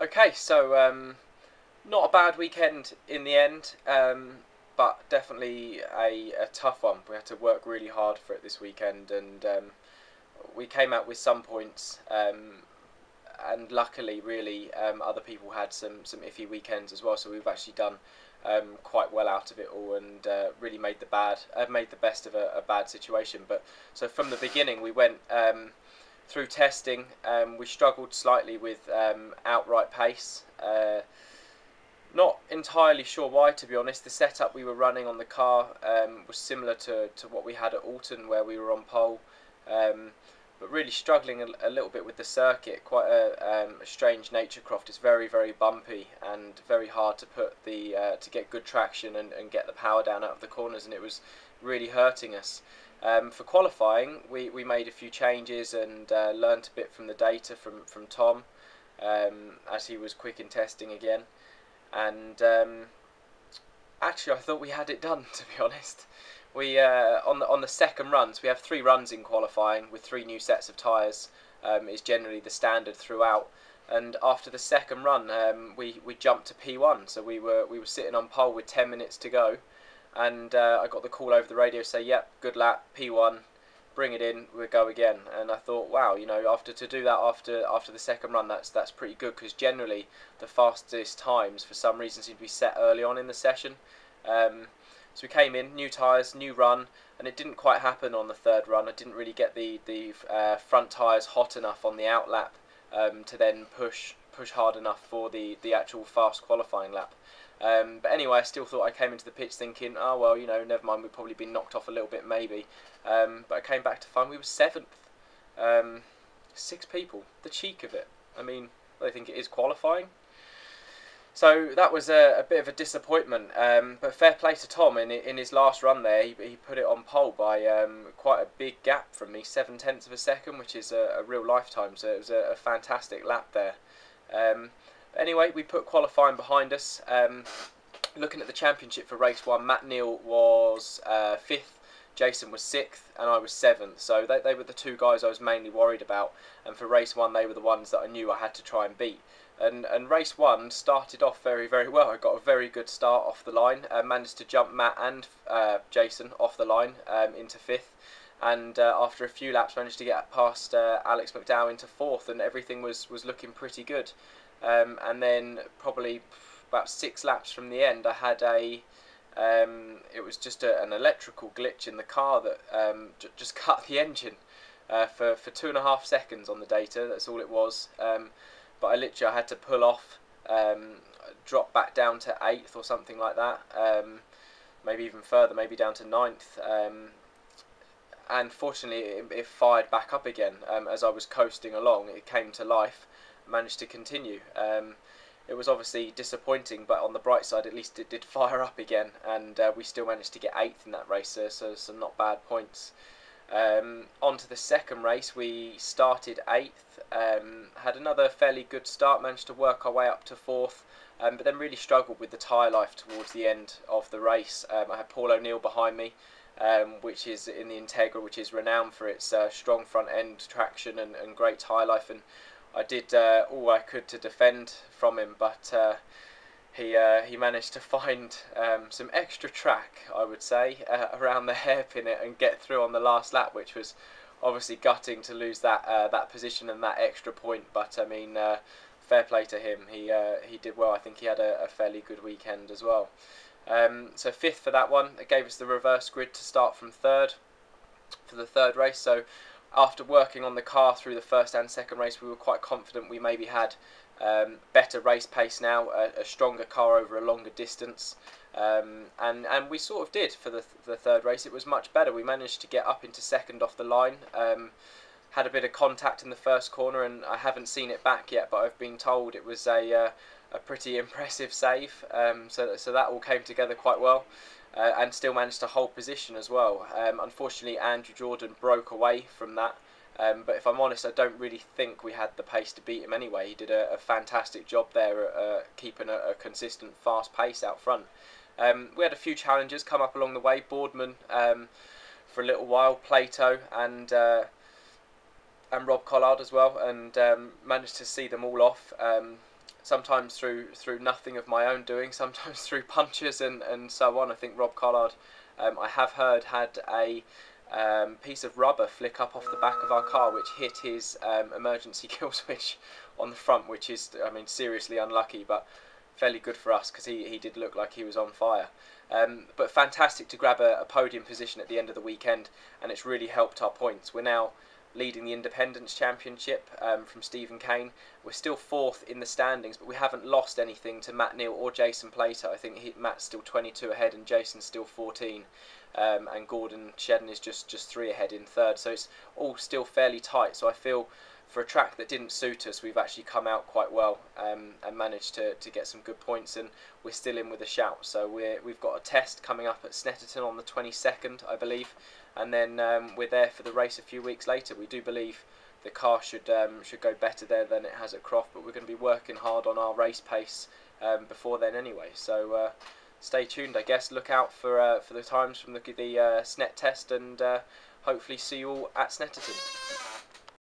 Okay, so not a bad weekend in the end, but definitely a tough one. We had to work really hard for it this weekend, and we came out with some points. And luckily, really, other people had some iffy weekends as well. So we've actually done quite well out of it all, and really made the best of a bad situation. But so from the beginning, we went. Through testing, we struggled slightly with outright pace. Not entirely sure why, to be honest. The setup we were running on the car was similar to what we had at Oulton, where we were on pole, but really struggling a little bit with the circuit. Quite a strange nature croft. It's very bumpy and very hard to put to get good traction and get the power down out of the corners, and it was really hurting us. For qualifying, we made a few changes and learnt a bit from the data from Tom, as he was quick in testing again. And actually, I thought we had it done, to be honest. We on the second runs, we have 3 runs in qualifying with 3 new sets of tyres. Is generally the standard throughout. And after the second run, we jumped to P1, so we were sitting on pole with 10 minutes to go. And I got the call over the radio say, yep, good lap, P1, bring it in, we'll go again. And I thought, wow, to do that after the second run, that's pretty good, because generally the fastest times for some reason seem to be set early on in the session. So we came in, new tyres, new run, and it didn't quite happen on the third run. I didn't really get the front tyres hot enough on the out lap to then push hard enough for the actual fast qualifying lap. But anyway, I still thought I came into the pitch thinking, oh well, never mind, we've probably been knocked off a little bit maybe. But I came back to find we were 7th. 6 people. The cheek of it. I mean, I think it is qualifying. So that was a bit of a disappointment. But fair play to Tom. In his last run there, he put it on pole by quite a big gap from me, 7/10 of a second, which is a real lifetime. So it was a fantastic lap there. Anyway, we put qualifying behind us. Looking at the championship for race 1, Matt Neal was 5th, Jason was 6th, and I was 7th. So they were the 2 guys I was mainly worried about. And for race 1, they were the ones that I knew I had to try and beat. And race 1 started off very well. I got a very good start off the line. Managed to jump Matt and Jason off the line into 5th. And after a few laps, managed to get past Alex McDowell into 4th, and everything was looking pretty good. And then probably about 6 laps from the end, I had it was just an electrical glitch in the car that just cut the engine for 2.5 seconds on the data. That's all it was. But I had to pull off, drop back down to 8th or something like that, maybe even further, maybe down to 9th. And fortunately, it fired back up again as I was coasting along. It came to life. Managed to continue. It was obviously disappointing, but on the bright side, at least it did fire up again, and we still managed to get 8th in that race, so some not bad points. On to the second race, we started 8th, had another fairly good start, managed to work our way up to 4th, but then really struggled with the tyre life towards the end of the race. I had Paul O'Neill behind me, which is in the Integra, which is renowned for its strong front end traction and great tyre life, and I did all I could to defend from him, but he managed to find some extra track, I would say, around the hairpin and get through on the last lap, which was obviously gutting to lose that position and that extra point. But I mean, fair play to him. He did well. I think he had a fairly good weekend as well. So 5th for that one. It gave us the reverse grid to start from 3rd for the third race. So after working on the car through the first and second race, we were quite confident we maybe had better race pace now, a stronger car over a longer distance, and we sort of did for the third race. It was much better. We managed to get up into 2nd off the line, had a bit of contact in the first corner, and I haven't seen it back yet, but I've been told it was a pretty impressive save, so that all came together quite well. And still managed to hold position as well. Unfortunately, Andrew Jordan broke away from that. But if I'm honest, I don't really think we had the pace to beat him anyway. He did a fantastic job there at keeping a consistent, fast pace out front. We had a few challenges come up along the way. Boardman for a little while, Plato and Rob Collard as well, and managed to see them all off. sometimes through nothing of my own doing, sometimes through punches and so on. I think Rob Collard, I have heard, had a piece of rubber flick up off the back of our car, which hit his emergency kill switch on the front, which is, I mean, seriously unlucky, but fairly good for us because he did look like he was on fire. But fantastic to grab a podium position at the end of the weekend, and it's really helped our points. We're now leading the Independence Championship from Stephen Kane. We're still 4th in the standings, but we haven't lost anything to Matt Neal or Jason Plater. I think Matt's still 22 ahead and Jason's still 14. And Gordon Shedden is just 3 ahead in 3rd. So it's all still fairly tight. So I feel for a track that didn't suit us, we've actually come out quite well and managed to get some good points, and we're still in with a shout. So we've got a test coming up at Snetterton on the 22nd, I believe, and then we're there for the race a few weeks later. We do believe the car should go better there than it has at Croft, but we're going to be working hard on our race pace before then anyway. So stay tuned, I guess. Look out for the times from the Snet test, and hopefully see you all at Snetterton.